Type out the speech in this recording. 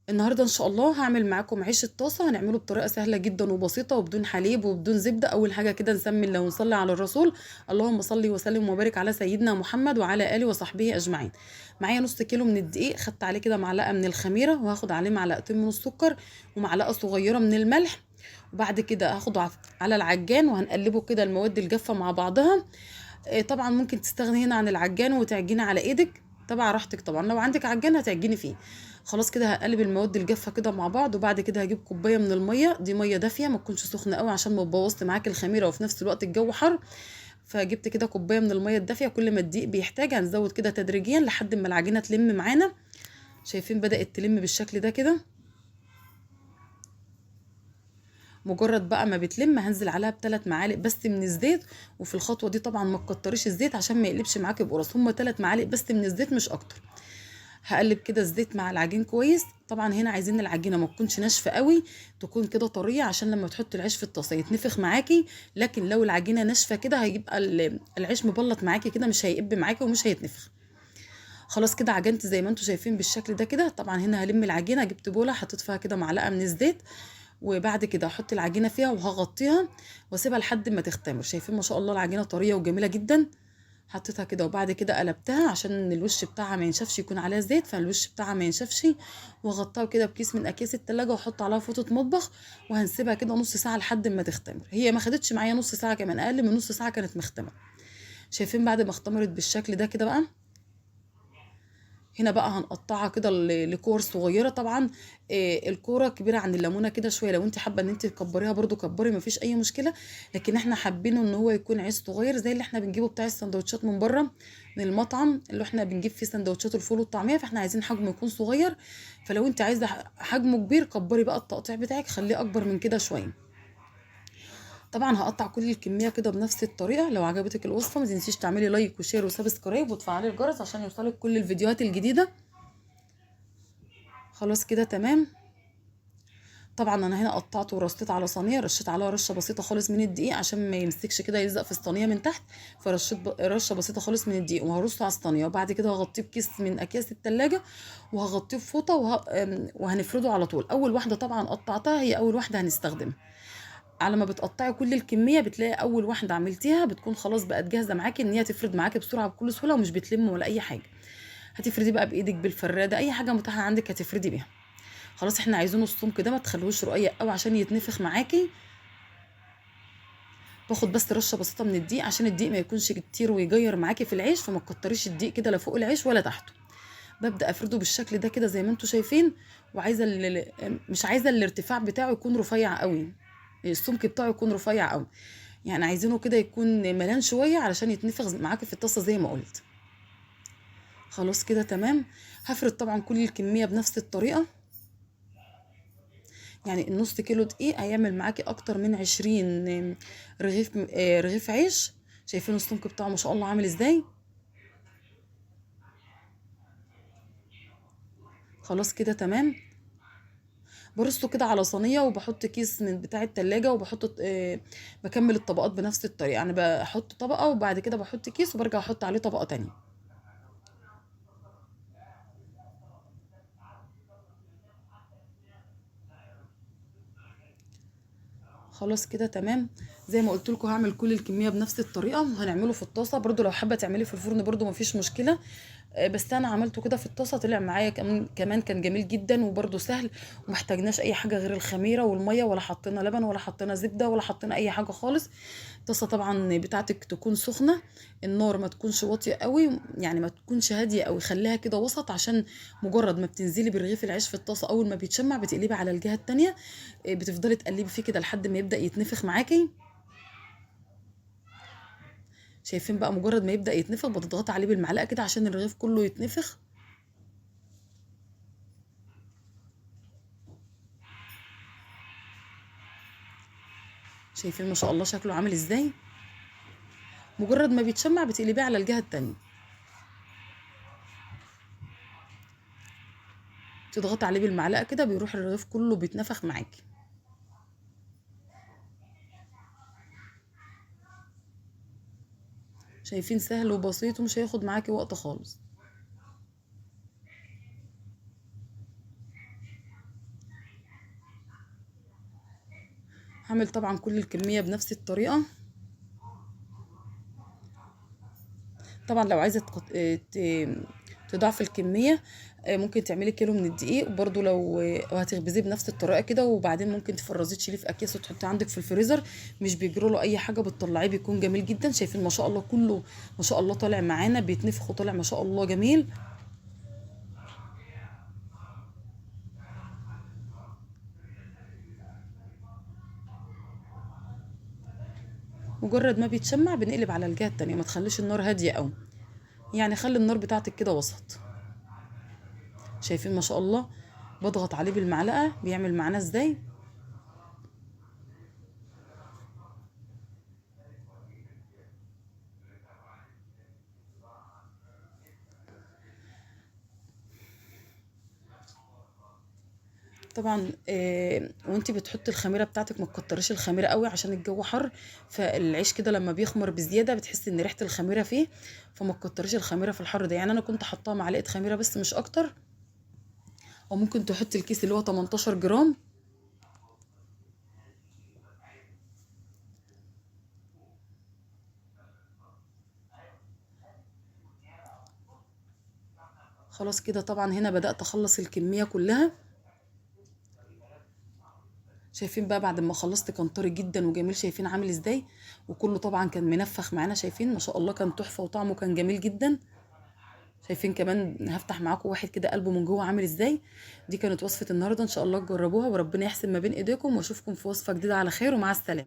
النهارده ان شاء الله هعمل معاكم عيش الطاسه. هنعمله بطريقه سهله جدا وبسيطه وبدون حليب وبدون زبده. اول حاجه كده نسمي الله ونصلي على الرسول. اللهم صل وسلم وبارك على سيدنا محمد وعلى اله وصحبه اجمعين. معايا نص كيلو من الدقيق، خدت عليه كده معلقه من الخميره، وهاخد عليه معلقتين من السكر ومعلقه صغيره من الملح. وبعد كده هاخده على العجان وهنقلبه كده المواد الجافه مع بعضها. طبعا ممكن تستغني هنا عن العجان وتعجني على ايدك، طبعا راحتك. طبعا لو عندك عجان هتعجني فيه. خلاص كده هقلب المواد الجافه كده مع بعض، وبعد كده هجيب كوبايه من الميه. دي ميه دافيه، ما تكونش سخنه قوي عشان ما تبوظت معاك الخميره، وفي نفس الوقت الجو حر. فجبت كده كوبايه من الميه الدافيه. كل ما الدقيق بيحتاج هنزود كده تدريجيا لحد ما العجينه تلم معانا. شايفين بدأت تلم بالشكل ده كده. مجرد بقى ما بتلم هنزل عليها بثلاث معالق بس من الزيت. وفي الخطوه دي طبعا ما تكتريش الزيت عشان ما يقلبش معاكي بقرص، هما ثلاث معالق بس من الزيت مش اكتر. هقلب كده الزيت مع العجين كويس. طبعا هنا عايزين العجينه ما تكونش ناشفه قوي، تكون كده طريه عشان لما تحط العيش في الطاسه يتنفخ معاكي. لكن لو العجينه ناشفه كده هيبقى العيش مبلط معاكي كده، مش هيقب معاكي ومش هيتنفخ. خلاص كده عجنت زي ما انتم شايفين بالشكل ده كده. طبعا هنا هلم العجينه، جبت بوله حطيت فيها كده معلقه من الزيت، وبعد كده هحط العجينه فيها وهغطيها واسيبها لحد ما تختمر. شايفين ما شاء الله العجينه طريه وجميله جدا. حطيتها كده وبعد كده قلبتها عشان الوش بتاعها ما ينشفش، يكون عليها زيت فالوش بتاعها ما ينشفش. وغطاها كده بكيس من اكياس التلاجة واحط عليها فوطه مطبخ، وهنسيبها كده نص ساعه لحد ما تختمر. هي ما خدتش معايا نص ساعه، كمان اقل من نص ساعه كانت مختمره. شايفين بعد ما اختمرت بالشكل ده كده بقى، هنا بقى هنقطعها كده لكور صغيره. طبعا الكوره كبيره عن الليمونه كده شويه، لو انت حابه ان انت تكبريها برده كبري مفيش اي مشكله. لكن احنا حابينه ان هو يكون عيش صغير زي اللي احنا بنجيبه بتاع السندوتشات من بره، من المطعم اللي احنا بنجيب فيه سندوتشات الفول والطعميه. فاحنا عايزين حجمه يكون صغير. فلو انت عايزه حجمه كبير كبري بقى التقطيع بتاعك، خليه اكبر من كده شويه. طبعا هقطع كل الكميه كده بنفس الطريقه. لو عجبتك الوصفه ما تنسيش تعملي لايك وشير وسبسكرايب وتفعلي الجرس عشان يوصلك كل الفيديوهات الجديده. خلاص كده تمام. طبعا انا هنا قطعته ورصيت على صينيه، رشيت عليها رشه بسيطه خالص من الدقيق عشان ما يمسكش كده يلزق في الصينيه من تحت. فرشيت رشه بسيطه خالص من الدقيق وهرصه على الصينيه. وبعد كده هغطيه بكيس من اكياس التلاجة وهغطيه بفوطه وهنفرده على طول. اول واحده طبعا قطعتها هي اول واحده هنستخدمها. على ما بتقطعي كل الكميه بتلاقي اول واحده عملتيها بتكون خلاص بقت جاهزه معاكي ان هي تفرد معاكي بسرعه بكل سهوله ومش بتلم ولا اي حاجه. هتفردي بقى بايدك بالفراده، اي حاجه متاحه عندك هتفردي بيها. خلاص احنا عايزينه السمك ده ما تخلوش رقيق قوي عشان يتنفخ معاكي. باخد بس رشه بسيطه من الدقيق عشان الدقيق ما يكونش كتير ويجير معاكي في العيش، فما تكتريش الدقيق كده لا فوق العيش ولا تحته. ببدا افرده بالشكل ده كده زي ما انتم شايفين. وعايزه مش عايزه الارتفاع بتاعه يكون رفيع قوي، السمك بتاعه يكون رفيع قوي. يعني عايزينه كده يكون ملان شويه علشان يتنفخ معاكي في الطاسه زي ما قلت. خلاص كده تمام. هفرد طبعا كل الكميه بنفس الطريقه. يعني النص كيلو دقيق هيعمل معاكي اكتر من 20 رغيف عيش. شايفين السمك بتاعه ما شاء الله عامل ازاي. خلاص كده تمام. برصه كده على صينيه وبحط كيس من بتاع التلاجة وبحط بكمل الطبقات بنفس الطريقه. يعني بحط طبقه وبعد كده بحط كيس وبرجع احط عليه طبقه تانية. خلاص كده تمام. زي ما قلت لكم هعمل كل الكميه بنفس الطريقه وهنعمله في الطاسه. برده لو حابه تعملي في الفرن برده مفيش مشكله. بس انا عملته كده في الطاسه طلع معايا كمان كان جميل جدا وبرده سهل. ومحتاجناش اي حاجه غير الخميره والميه، ولا حطينا لبن ولا حطينا زبده ولا حطينا اي حاجه خالص. الطاسه طبعا بتاعتك تكون سخنه، النار ما تكونش واطيه قوي، يعني ما تكونش هاديه قوي، خليها كده وسط عشان مجرد ما بتنزلي برغيف العيش في الطاسه اول ما بيتشمع بتقلبي على الجهه التانية. بتفضلي تقلبي فيه كده لحد ما يبدا يتنفخ معاكي. شايفين بقى مجرد ما يبدا يتنفخ بتضغطي عليه بالمعلقه كده عشان الرغيف كله يتنفخ. شايفين ما شاء الله شكله عامل ازاي. مجرد ما بيتشمع بتقلبيه على الجهه التانية، تضغطي عليه بالمعلقه كده بيروح الرغيف كله بيتنفخ معاكي. شايفين سهل وبسيط ومش هياخد معاكي وقت خالص. هعمل طبعا كل الكميه بنفس الطريقه. طبعا لو عايزه تضاعفي الكميه، ممكن تعملي كيلو من الدقيق برضو، لو هتخبزيه بنفس الطريقه كده، وبعدين ممكن تفرزيه تشيليه في اكياس وتحطيه عندك في الفريزر. مش بيجرى له اي حاجه، بتطلعيه بيكون جميل جدا. شايفين ما شاء الله كله ما شاء الله طالع معانا بيتنفخ وطالع ما شاء الله جميل. مجرد ما بيتشمع بنقلب على الجهه التانية، ما تخليش النار هاديه قوي، يعني خلي النار بتاعتك كده وسط. شايفين ما شاء الله بضغط عليه بالمعلقه بيعمل معانا ازاي. طبعا وانتي بتحطي الخميره بتاعتك ما تكتريش الخميره قوي عشان الجو حر، فالعيش كده لما بيخمر بزياده بتحسي ان ريحه الخميره فيه، فما تكتريش الخميره في الحر ده. يعني انا كنت حاطاه معلقه خميره بس مش اكتر، او ممكن تحطي الكيس اللي هو 18 جرام. خلاص كده طبعا هنا بدات اخلص الكميه كلها. شايفين بقى بعد ما خلصت كان طري جدا وجميل، شايفين عامل ازاي، وكله طبعا كان منفخ معانا. شايفين ما شاء الله كان تحفه وطعمه كان جميل جدا. شايفين كمان هفتح معاكم واحد كده قلبه من جوه عامل ازاي. دي كانت وصفة النهارده، ان شاء الله تجربوها وربنا يحسن ما بين ايديكم، واشوفكم في وصفة جديدة على خير، ومع السلامة.